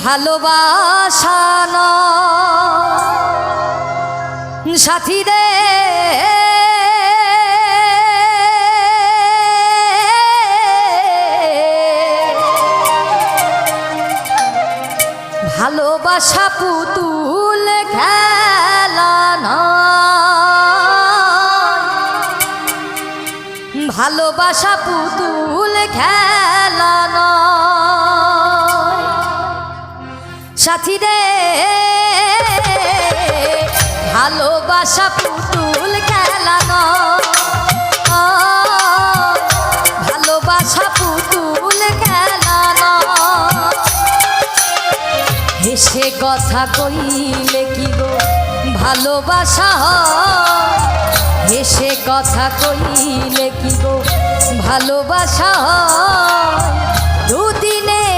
ভালোবাসা নয় সাথী রে, ভালোবাসা পুতুল খেলা নয়, ভালোবাসা পুতুল খেলা নয় সাথী রে, ভালোবাসা পুতুল খেলা নয়, ভালোবাসা পুতুল খেলা নয়। হেসে কথা কইলে কি গো ভালোবাসা হয়, হেসে কথা কইলে কি গো ভালোবাসা হয়।